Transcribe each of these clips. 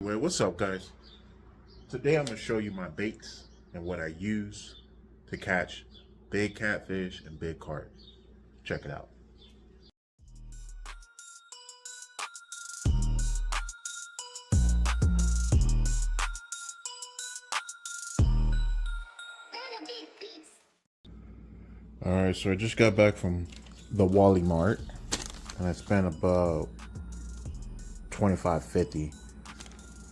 Well, what's up, guys? Today I'm going to show you my baits and what I use to catch big catfish and big carp. Check it out. Alright, so I just got back from the Wally Mart and I spent about $25.50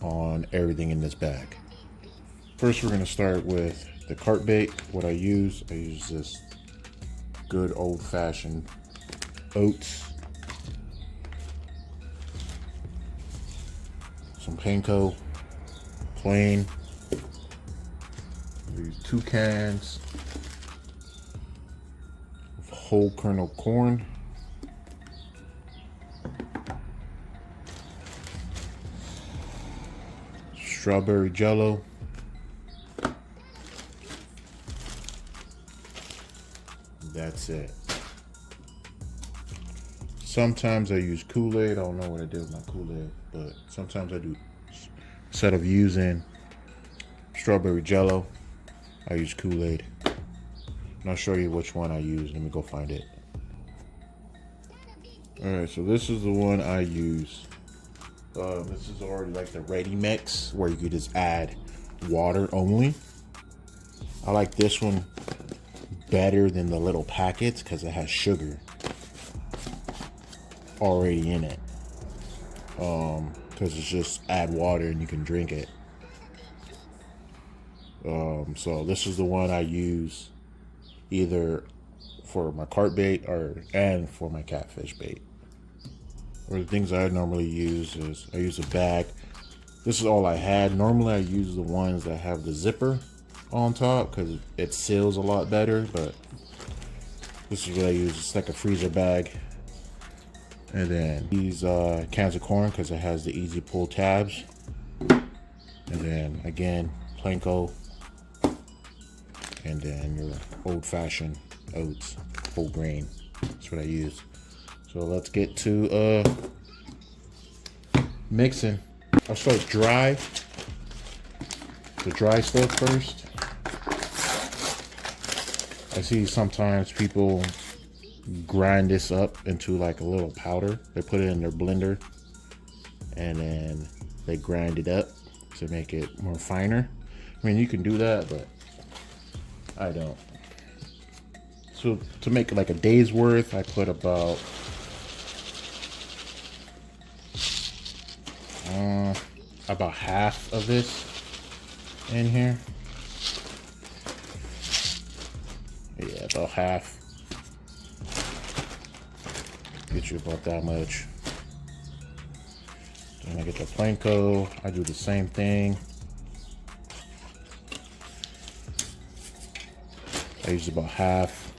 on everything in this bag. First, we're going to start with the carp bait. What I use this good old-fashioned oats, some panko, plain. I use 2 cans of whole kernel corn, strawberry jello, that's it. Sometimes I use Kool-Aid. I don't know what I did with my Kool-Aid, but sometimes I do. Instead of using strawberry jello, I use Kool-Aid. And I'll show you which one I use. Let me go find it. Alright, so this is the one I use. This is already like the ready mix where you could just add water only. I like this one better than the little packets because it has sugar already in it. Because it's just add water and you can drink it. So this is the one I use either for my carp bait and for my catfish bait. Or the things I normally use is I use a bag. This is all I had. Normally I use the ones that have the zipper on top because it seals a lot better, but this is what I use. It's like a freezer bag. And then these cans of corn because it has the easy pull tabs. And then again, planko. And then your old-fashioned oats, whole grain. That's what I use. So let's get to mixing. I'll start dry. The dry stuff first. I see sometimes people grind this up into like a little powder. They put it in their blender and then they grind it up to make it more finer. I mean, you can do that, but I don't. So to make like a day's worth, I put about half of this in here. Yeah, about half. Get you about that much. Then I get the planko. I do the same thing. I use about half.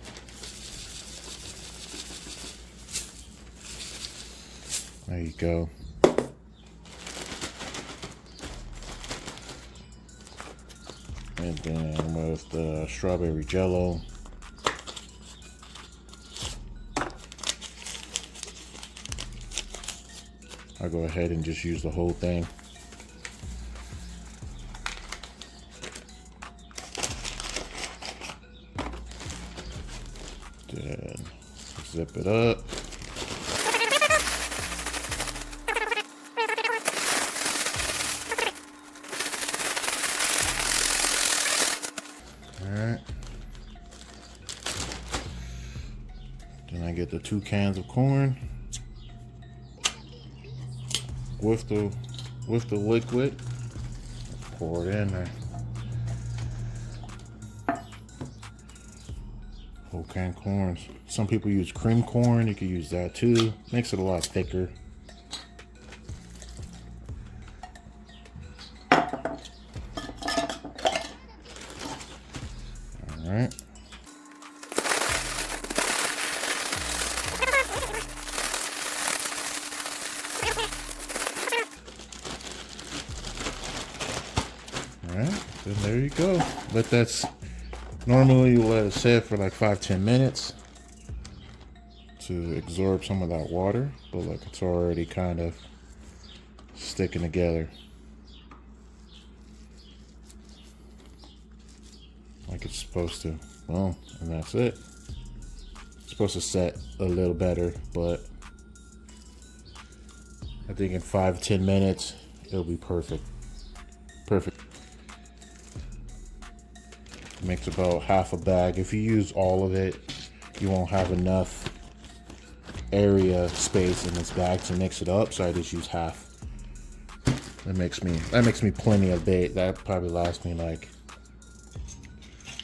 There you go. And then with the strawberry jello, I'll go ahead and just use the whole thing. Then zip it up. Alright. Then I get the 2 cans of corn with the liquid. Pour it in there. Whole can corn. Some people use cream corn. You can use that too. Makes it a lot thicker. All right. Alright, then there you go. Normally you let it sit for like 5-10 minutes to absorb some of that water, but like it's already kind of sticking together. like it's supposed to. Well, and that's it. It's supposed to set a little better, but I think in 5-10 minutes it'll be perfect. Perfect. Makes about half a bag. If you use all of it, you won't have enough area space in this bag to mix it up, so I just use half. That makes me plenty of bait. That probably lasts me like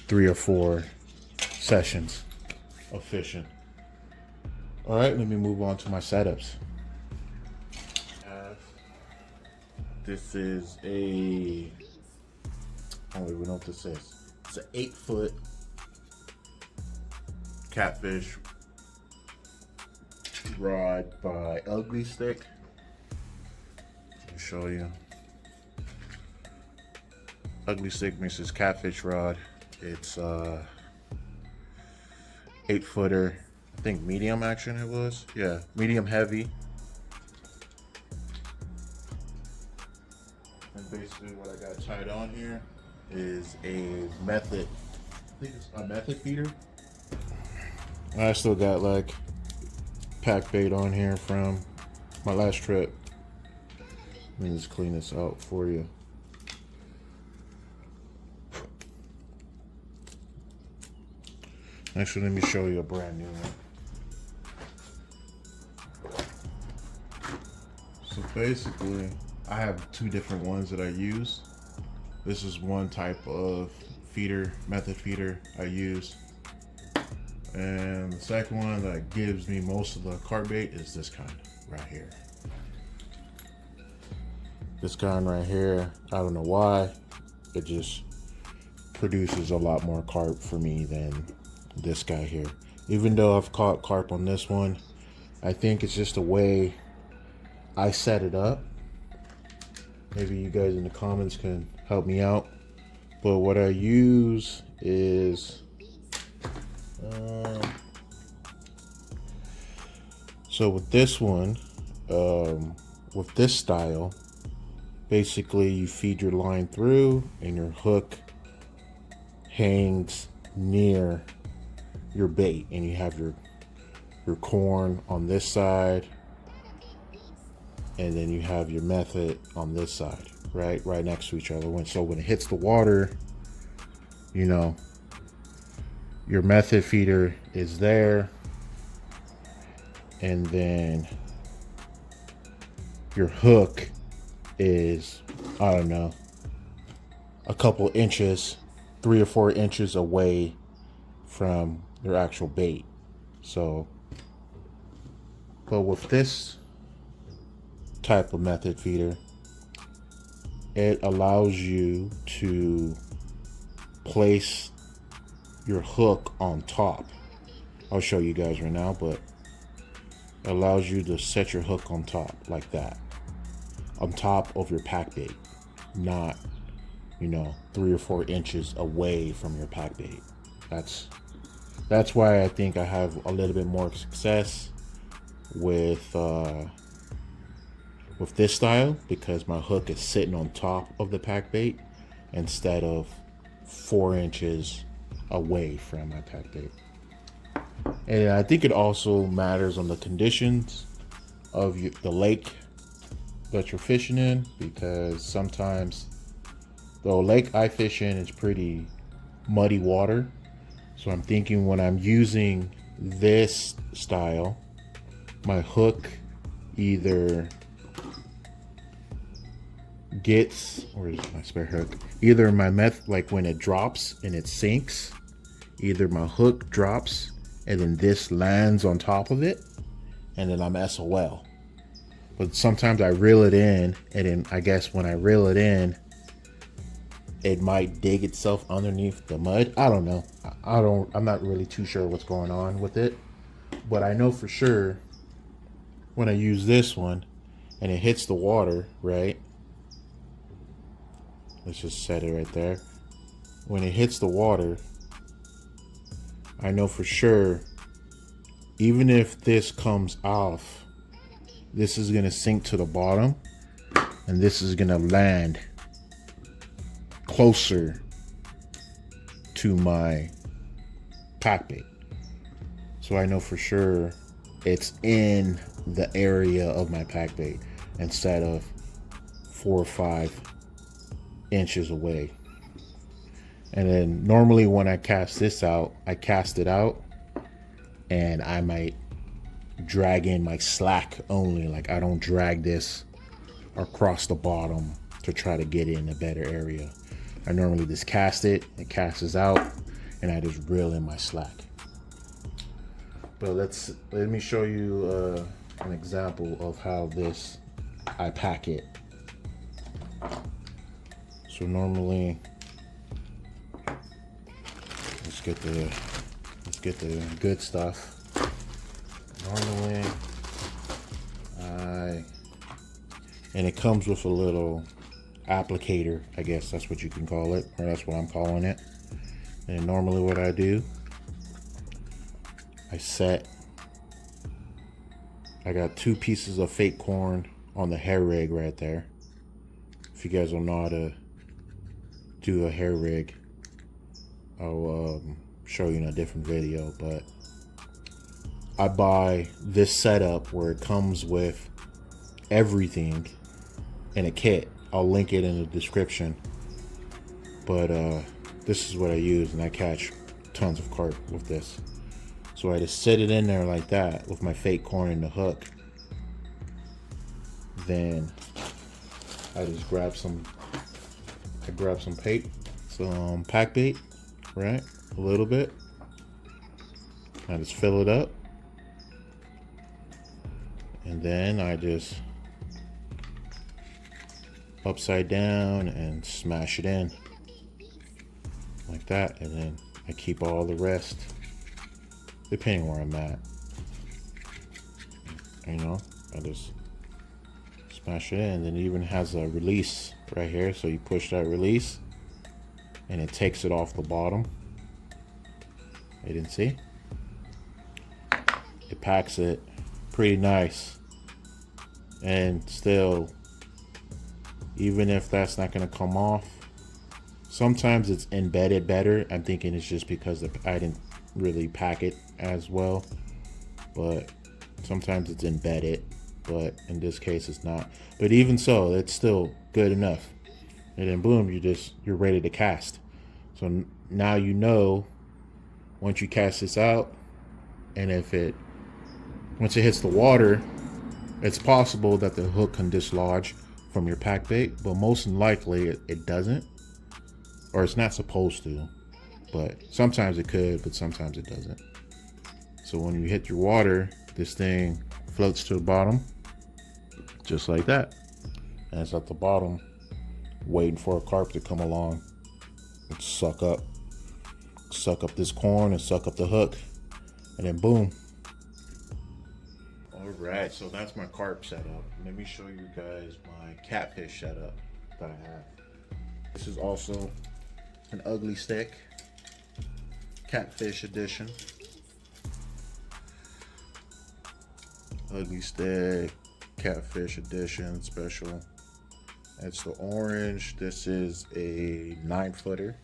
3 or 4 sessions of fishing. All right, let me move on to my setups. This is a, I don't even know what this is. It's an 8-foot Catfish rod by Ugly Stick. Let me show you. Ugly Stick makes this Catfish rod. It's 8-footer. I think medium action it was. Yeah, medium heavy. And basically what I got tied on here is a method. I think it's a method feeder. I still got like pack bait on here from my last trip. Let me just clean this out for you. Actually, let me show you a brand new one. So basically, I have 2 different ones that I use. This is one type of feeder, method feeder I use. And the second one that gives me most of the carp bait is this kind right here. This kind right here, I don't know why, it just produces a lot more carp for me than this guy here. Even though I've caught carp on this one, I think it's just the way I set it up. Maybe you guys in the comments can help me out. But what I use is so with this one, with this style, basically you feed your line through and your hook hangs near your bait, and you have your corn on this side, and then you have your method on this side, right next to each other. So when it hits the water, you know, your method feeder is there, and then your hook is, I don't know, a couple inches, 3 or 4 inches away from your actual bait. So, but with this type of method feeder, it allows you to place your hook on top. I'll show you guys right now, but it allows you to set your hook on top like that, on top of your pack bait, not, you know, 3 or 4 inches away from your pack bait. That's why I think I have a little bit more success with this style, because my hook is sitting on top of the pack bait instead of 4 inches away from my pack bait. And I think it also matters on the conditions of the lake that you're fishing in, because sometimes the lake I fish in is pretty muddy water. So I'm thinking when I'm using this style, my hook either gets, or is my spare hook? Either my like when it drops and it sinks, either my hook drops and then this lands on top of it, and then I'm SOL. But sometimes I reel it in, and then I guess when I reel it in, it might dig itself underneath the mud. I don't know. I'm not really too sure what's going on with it. But I know for sure when I use this one and it hits the water, right? Let's just set it right there. When it hits the water, I know for sure, even if this comes off, this is gonna sink to the bottom and this is gonna land closer to my pack bait. So I know for sure it's in the area of my pack bait instead of 4 or 5 inches away. And then normally when I cast this out, I cast it out and I might drag in my slack only. Like I don't drag this across the bottom to try to get in a better area. I normally just cast it, it casts out, and I just reel in my slack. But let me show you an example of how this I pack it. So normally, let's get the good stuff. Normally, and it comes with a little applicator, I guess that's what you can call it, or that's what I'm calling it. And normally what I do, I got 2 pieces of fake corn on the hair rig right there. If you guys don't know how to do a hair rig, I'll show you in a different video. But I buy this setup where it comes with everything in a kit. I'll link it in the description. But this is what I use, and I catch tons of carp with this. So I just set it in there like that with my fake corn in the hook. Then I just grab some pack bait, right? A little bit. I just fill it up. And then I just upside down and smash it in like that. And then I keep all the rest, depending where I'm at. You know, I just smash it in. And it even has a release right here. So you push that release and it takes it off the bottom. You didn't see? It packs it pretty nice. And still, even if that's not going to come off, sometimes it's embedded better. I'm thinking it's just because I didn't really pack it as well. But sometimes it's embedded. But in this case, it's not. But even so, it's still good enough. And then boom, you're ready to cast. So now you know, once you cast this out, and once it hits the water, it's possible that the hook can dislodge from your pack bait, but most likely it doesn't, or it's not supposed to. But sometimes it could, but sometimes it doesn't. So when you hit your water, this thing floats to the bottom, just like that. And it's at the bottom, waiting for a carp to come along and suck up this corn and suck up the hook, and then boom. Alright, so that's my carp setup. Let me show you guys my catfish setup that I have. This is also an ugly stick, catfish edition. Ugly stick, catfish edition special. It's the orange. This is a 9-footer.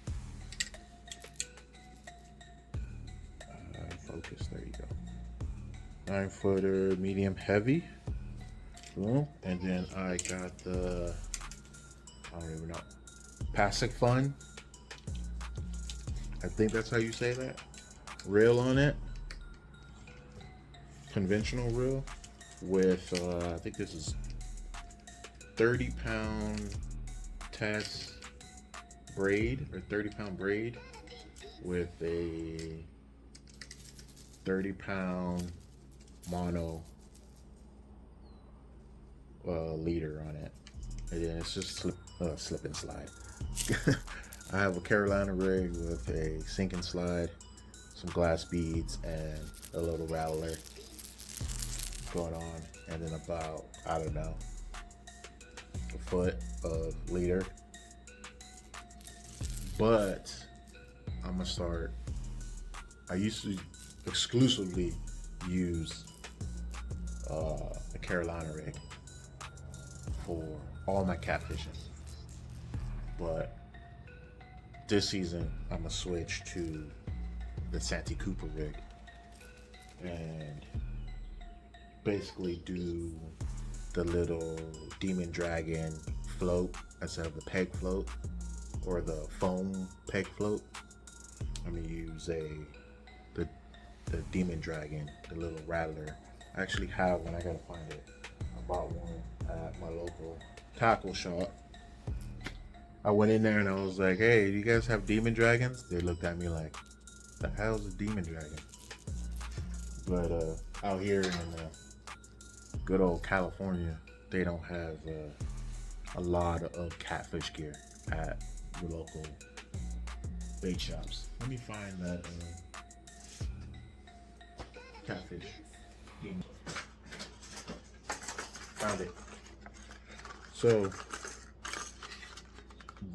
Focus, there you go. 9-footer, medium heavy. Boom. And then I got the, I don't even know, Pacific Fun. I think that's how you say that. Reel on it. Conventional reel with, I think this is 30-pound test braid, or 30-pound braid with a 30-pound mono leader on it. And then it's just slip and slide. I have a Carolina rig with a sink and slide, some glass beads, and a little rattler going on, and then about, I don't know, a foot of leader. But I'm gonna start, I used to exclusively use a Carolina rig for all my catfishing, but this season I'm gonna switch to the Santee Cooper rig and basically do the little Demon Dragon float instead of the peg float or the foam peg float. I'm gonna use the Demon Dragon, the little rattler. I actually have one. I gotta find it. I bought one at my local tackle shop. I went in there and I was like, "Hey, do you guys have Demon Dragons?" They looked at me like, "The hell's a Demon Dragon?" But out here in good old California, they don't have a lot of catfish gear at the local bait shops. Let me find that catfish. Found it. So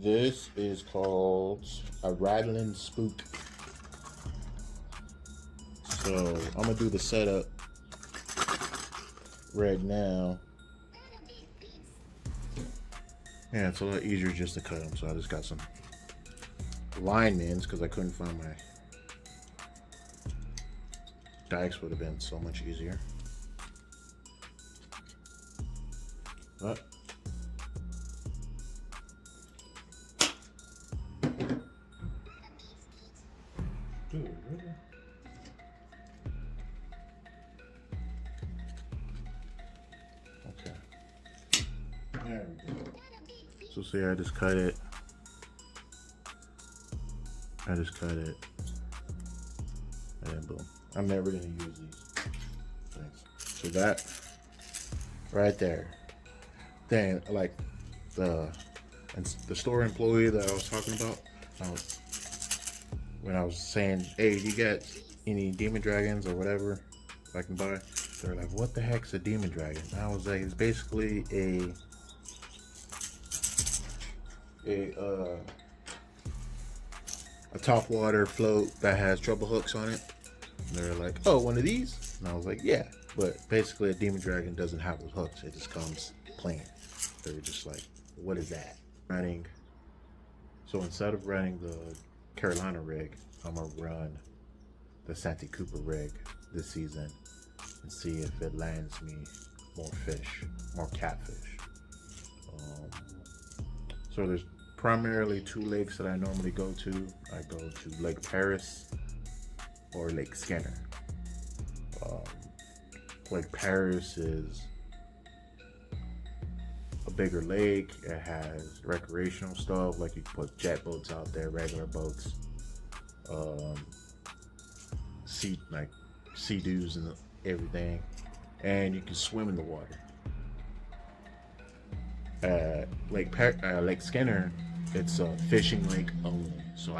this is called a rattling spook. So I'm gonna do the setup right now. Yeah, it's a lot easier just to cut them. So I just got some line ends because I couldn't find my dikes. Would have been so much easier. But dude, really? Okay. There we go. So see, I just cut it. And then boom. I'm never gonna use these things. So that right there. Then like the store employee that I was talking about, when I was saying, "Hey, do you got any Demon Dragons or whatever I can buy?" They're like, "What the heck's a Demon Dragon?" And I was like, "It's basically a top water float that has treble hooks on it." And they're like, "Oh, one of these?" And I was like, "Yeah." But basically a Demon Dragon doesn't have those hooks. It just comes plain. They're just like, "What is that?" So instead of running the Carolina rig, I'm gonna run the Santee Cooper rig this season and see if it lands me more fish, more catfish. So there's primarily two lakes that I normally go to. I go to Lake Paris or Lake Skinner. Lake Paris is a bigger lake. It has recreational stuff, like you can put jet boats out there, regular boats, sea-doos and everything, and you can swim in the water. Lake Skinner, it's a fishing lake only, so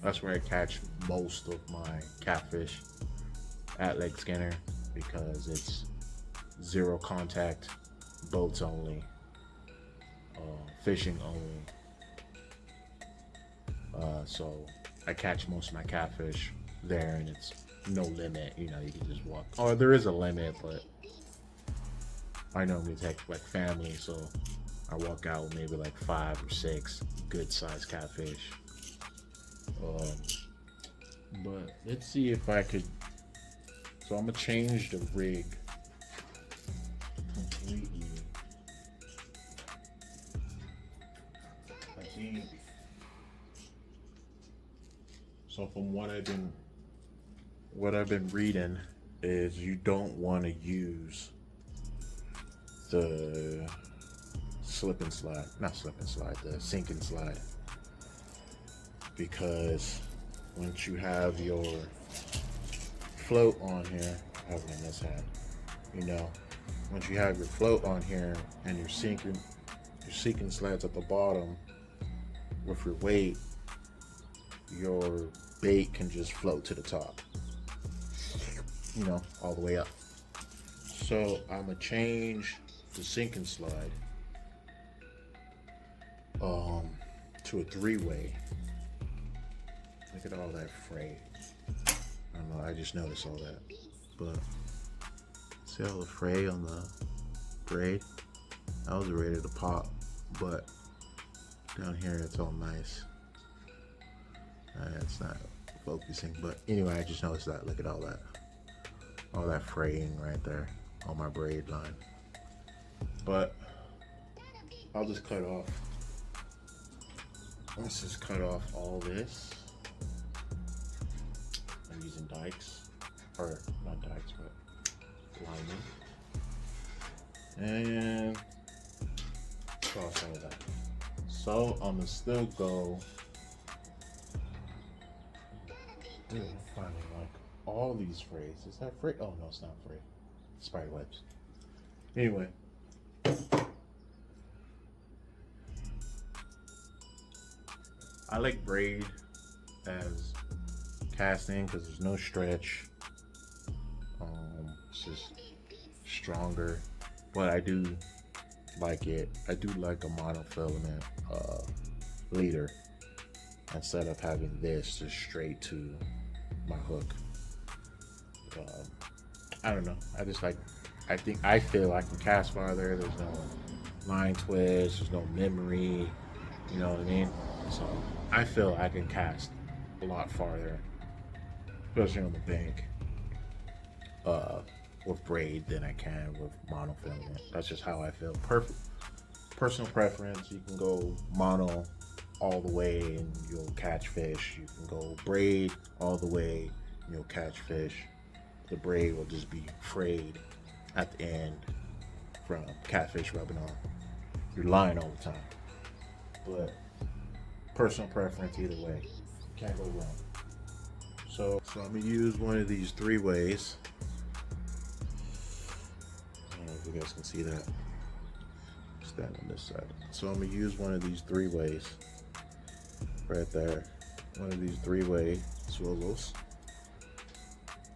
that's where I catch most of my catfish, at Lake Skinner, because it's zero contact, boats only, fishing only. So I catch most of my catfish there, and it's no limit. You can just walk. Or there is a limit, but I normally take like family, so I walk out with maybe like 5 or 6 good sized catfish. But let's see if I could. So I'm gonna change the rig completely. I think. So from what I've been reading is you don't want to use the the sink and slide, because once you have your float on here, I have it in this hand, once you have your float on here and you're sinking slides at the bottom with your weight, your bait can just float to the top, all the way up. So I'm gonna change the sink and slide to a 3-way. Look at all that fray. I don't know, I just noticed all that. But see all the fray on the braid? I was ready to pop, but down here it's all nice. It's not focusing, but anyway, I just noticed that. Look at all that fraying right there on my braid line. But I'll just cut off. Let's just cut off all this. I'm using dikes, or not dikes, but lining, and cross all that. So I'm gonna still go. Dude, I'm finding like all these frays. Is that fray? Oh no, it's not fray. Spider webs. Anyway. I like braid as casting because there's no stretch. It's just stronger, but I do like it. I do like a monofilament leader instead of having this just straight to my hook. I don't know. I feel I can cast farther. There's no line twist. There's no memory. You know what I mean? So I feel I can cast a lot farther, especially on the bank, with braid than I can with monofilament. That's just how I feel. Perfect personal preference. You can go mono all the way and you'll catch fish. You can go braid all the way and you'll catch fish. The braid will just be frayed at the end from catfish rubbing on your line all the time. But personal preference either way. Can't go wrong. So I'm gonna use one of these 3-ways. I don't know if you guys can see that. Stand on this side. So I'm gonna use one of these 3-ways right there. One of these 3-way swivels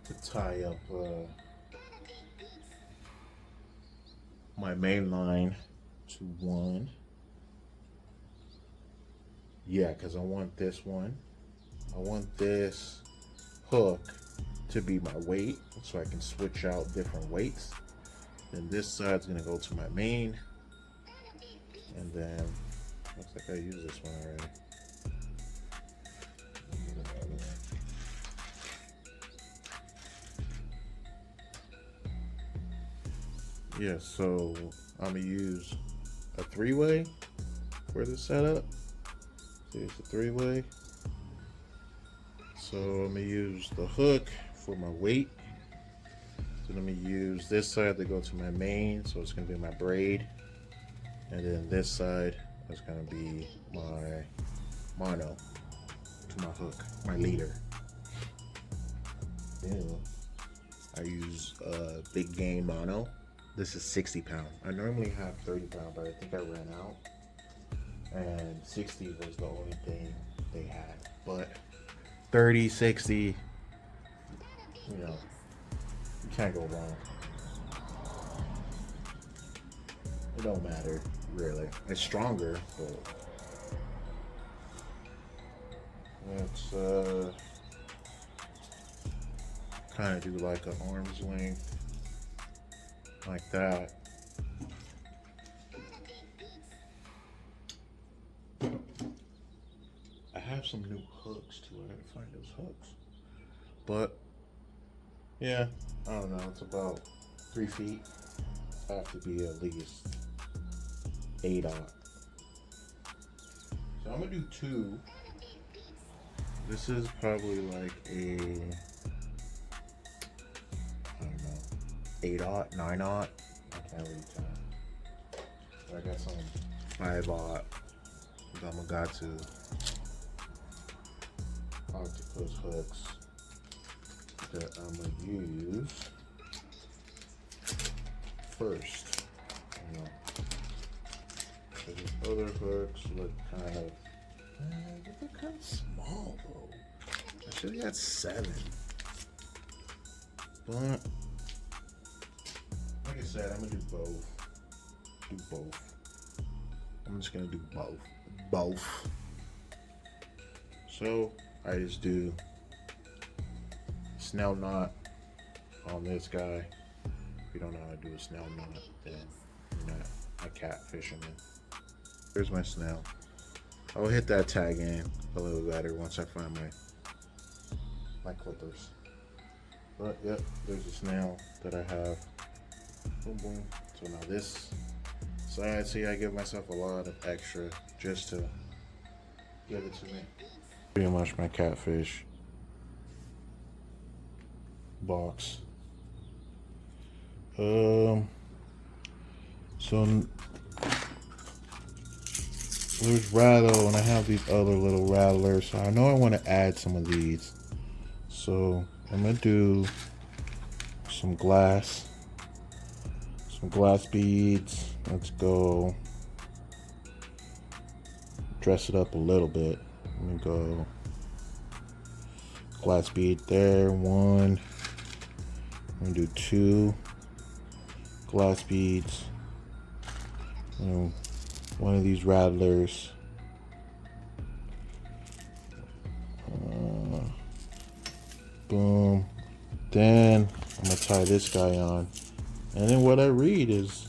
to tie up my main line to one. Yeah, because I want this one. I want this hook to be my weight so I can switch out different weights. Then this side's gonna go to my main. And then, looks like I used this one already. Yeah, so I'm gonna use a 3-way for this setup. See, it's a 3-way. So I'm gonna use the hook for my weight. So let me use this side to go to my main, so it's gonna be my braid. And then this side is gonna be my mono to my hook, my leader. Then I use big game mono. This is 60 pound. I normally have 30 pound, but I think I ran out. And 60 was the only thing they had. But 30, 60, you know, you can't go wrong. It don't matter, really. It's stronger, but let's kind of do like an arm's length, like that. I have some new hooks too. I gotta find those hooks. But yeah, I don't know. It's about 3 feet. I have to be at least 8 aught. So I'm gonna do 2. This is probably like a, I don't know, 8 aught, 9 aught. I can't really tell. But I got some 5 aught Gamakatsu octopus hooks that I'm gonna use first. You know, these other hooks look kind of, they look kind of small though. I should have got 7, but like I said, I'm gonna do both. I'm just gonna do both. So I just do snell knot on this guy. If you don't know how to do a snell knot, then you're not a cat fisherman. Here's my snell. I'll hit that tag in a little better once I find my clippers. But yep, there's a snail that I have. Boom, boom. So now this side, see, I give myself a lot of extra just to give it to me. Pretty much my catfish box. So there's rattle, and I have these other little rattlers. So I know I want to add some of these. So I'm gonna do some glass beads. Let's go dress it up a little bit. Let me go glass bead there, one. I'm gonna do 2 glass beads, and one of these rattlers. Boom. Then I'm gonna tie this guy on, and then what I read is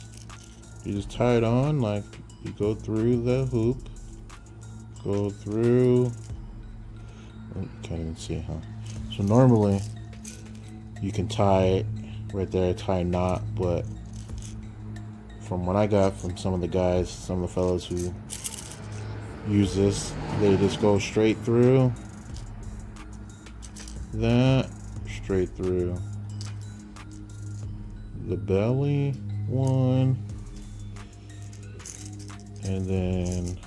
you just tie it on, like you go through the hoop, go through. Can't even see, huh? So normally you can tie it right there, tie a knot, but from what I got from some of the guys, some of the fellows who use this, they just go straight through that, straight through the belly one, and then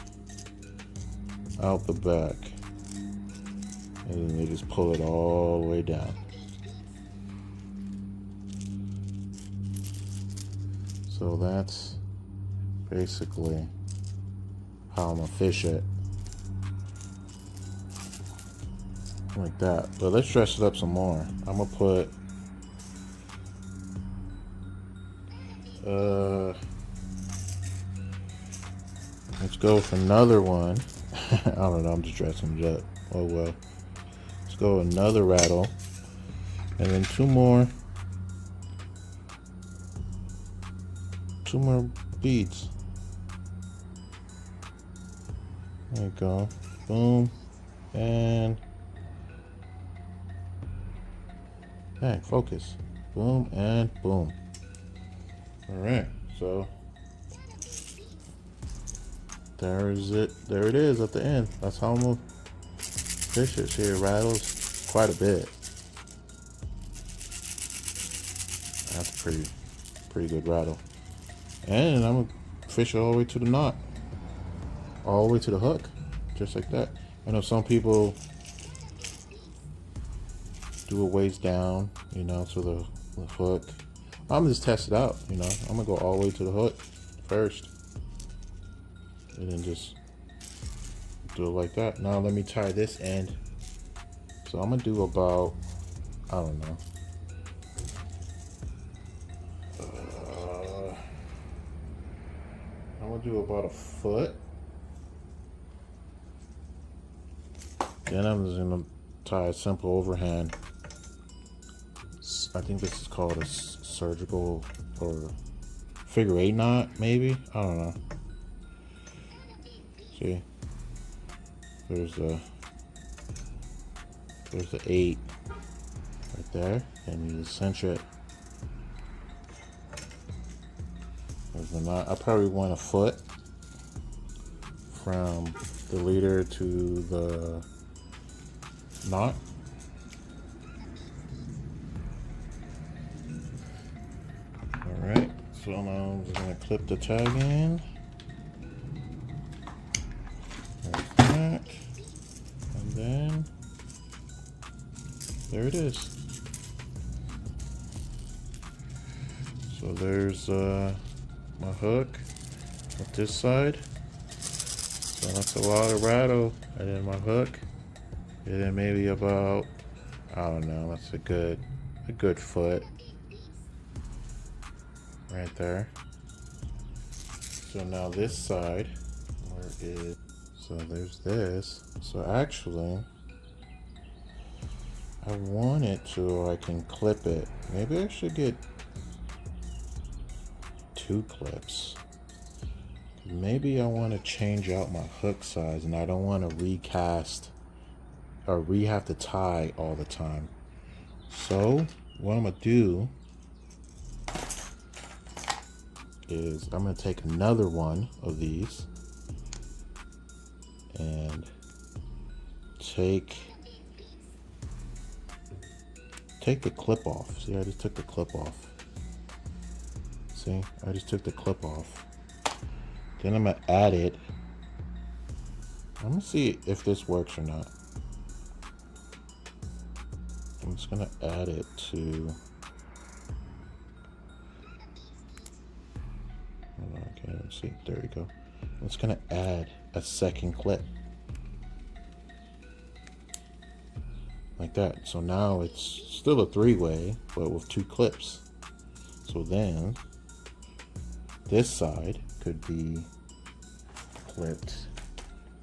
out the back, and then they just pull it all the way down. So that's basically how I'm gonna fish it, like that. But let's dress it up some more. I'm gonna put let's go with another one. I don't know, I'm just dressing it up. Oh well. Let's go with another rattle, and then two more beads. There you go. Boom. And hey, focus. Boom and boom. Alright, so there's it. There it is at the end. That's how I'm gonna fish it. See, it rattles quite a bit. That's pretty good rattle. And I'm gonna fish it all the way to the knot, all the way to the hook, just like that. I know some people do a ways down, you know, to the hook. I'm just test it out, you know. I'm gonna go all the way to the hook first, and then just do it like that. Now let me tie this end. So I'm gonna do about, I don't know, I'm gonna do about a foot. Then I'm just gonna tie a simple overhand. I think this is called a surgical or figure 8 knot, maybe. I don't know. See, there's the 8 right there, and you just cinch it. There's the knot. I probably went a foot from the leader to the knot. Alright, so now I'm just going to clip the tag in. Like that. And then there it is. So there's my hook at this side. So that's a lot of rattle. And then my hook. And then maybe about, I don't know, that's a good foot right there. So now this side, where is, so there's this. So actually, I want it to, I can clip it. Maybe I should get 2 clips. maybe I want to change out my hook size, and I don't want to recast or have to tie all the time. So what I'm gonna do is I'm gonna take another one of these and take the clip off. See, I just took the clip off. See, I just took the clip off. Then I'm gonna add it. I'm gonna see if this works or not. I'm just gonna add it to. Okay, let's see. There we go. I'm just gonna add a second clip. Like that. So now it's still a 3-way, but with 2 clips. So then this side could be clipped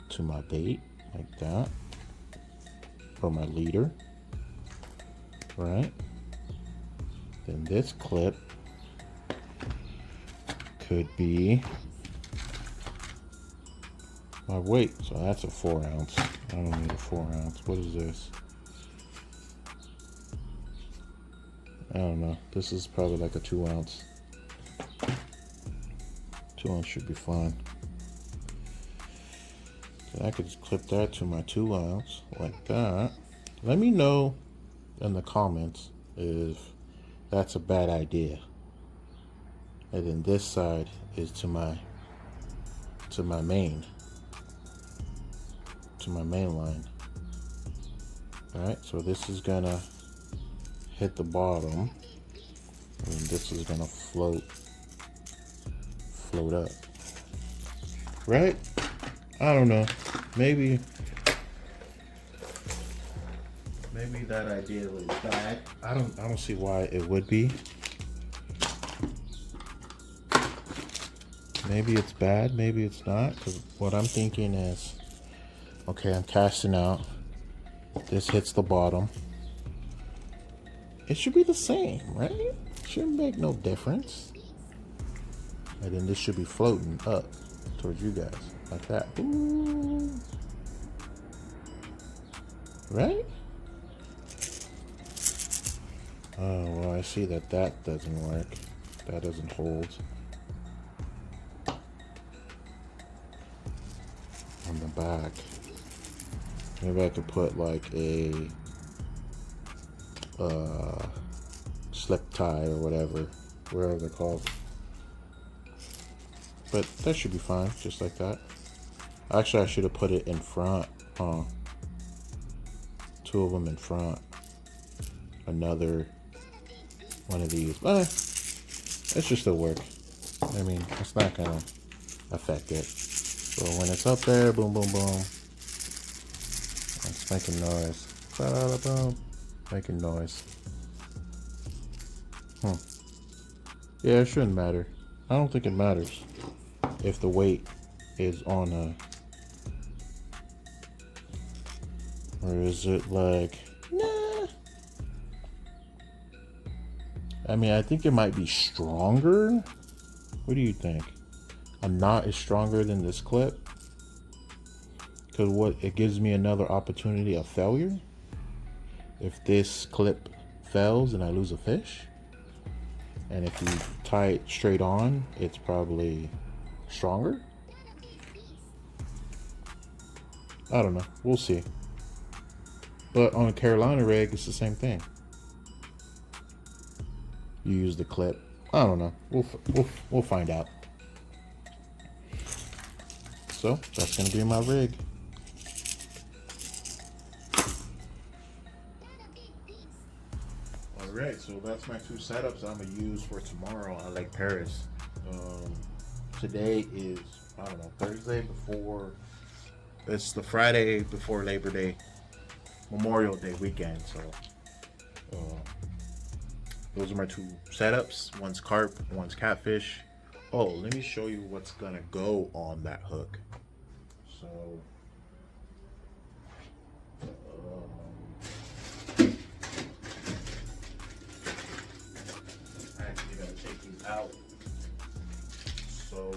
to my bait like that, or my leader, right? Then this clip could be my weight. So that's a 4 ounce. I don't need a 4 ounce. What is this? I don't know. This is probably like a 2 ounce. 2 ounce should be fine. So I could just clip that to my 2 ounce like that. Let me know in the comments if that's a bad idea. And then this side is to my main line. Alright, so this is gonna hit the bottom, and this is gonna float up, right? I don't know. Maybe that idea was bad. I don't see why it would be. Maybe it's bad, maybe it's not. Because what I'm thinking is, okay, I'm casting out. This hits the bottom. It should be the same, right? Shouldn't make no difference. And then this should be floating up towards you guys like that. Ooh. Right? Oh, well, I see that doesn't work. That doesn't hold. On the back. Maybe I could put like a slip tie or whatever they're called. But that should be fine, just like that. Actually, I should have put it in front, huh? 2 of them in front. Another one of these. It should still work. I mean, it's not gonna affect it. So when it's up there, boom, boom, boom. It's making noise. Ba-da-da-boom. Making noise. Yeah, it shouldn't matter. I don't think it matters if the weight is on a, or is it like, nah. I mean, I think it might be stronger. What do you think? A knot is stronger than this clip? Because what, it gives me another opportunity of failure. If this clip fails and I lose a fish, and if you tie it straight on, it's probably stronger. I don't know. We'll see. But on a Carolina rig, it's the same thing. You use the clip. I don't know. We'll find out. So that's gonna be my rig. Alright, so that's my 2 setups I'm gonna use for tomorrow on Lake Paris. Today is, I don't know, Thursday before, it's the Friday before Labor Day, Memorial Day weekend. So those are my 2 setups. One's carp, one's catfish. Oh, let me show you what's gonna go on that hook. So actually gotta take these out. So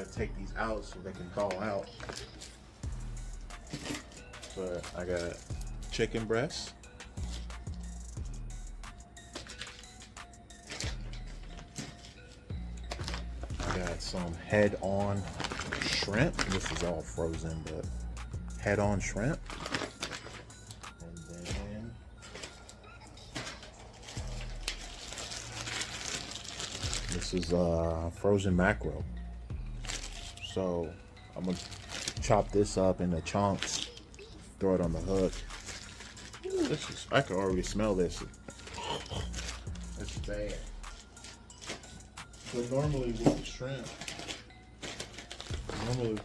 gotta take these out so they can thaw out. But I got chicken breast. I got some head-on shrimp. This is all frozen, but head-on shrimp. And then this is frozen mackerel. So I'm gonna chop this up into chunks, throw it on the hook. Ooh, I can already smell this. It's bad. So normally with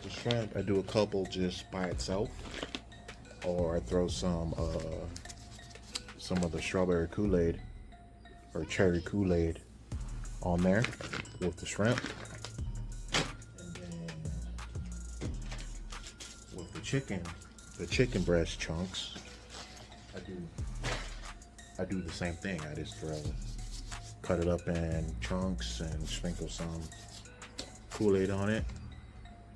the shrimp, I do a couple just by itself, or I throw some of the strawberry Kool-Aid or cherry Kool-Aid on there with the shrimp. And then with the chicken breast chunks, I do the same thing. I just cut it up in chunks and sprinkle some Kool-Aid on it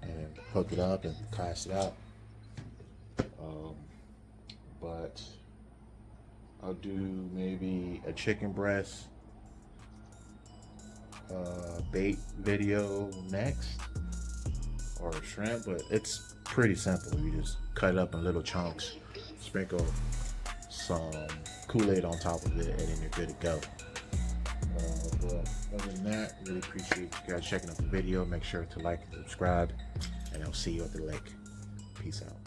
and hook it up and cast it out. But I'll do maybe a chicken breast bait video next, or a shrimp, but it's pretty simple. You just cut it up in little chunks, sprinkle some Kool-Aid on top of it, and then you're good to go. But other than that, really appreciate you guys checking out the video. Make sure to like and subscribe, and I'll see you at the lake. Peace out.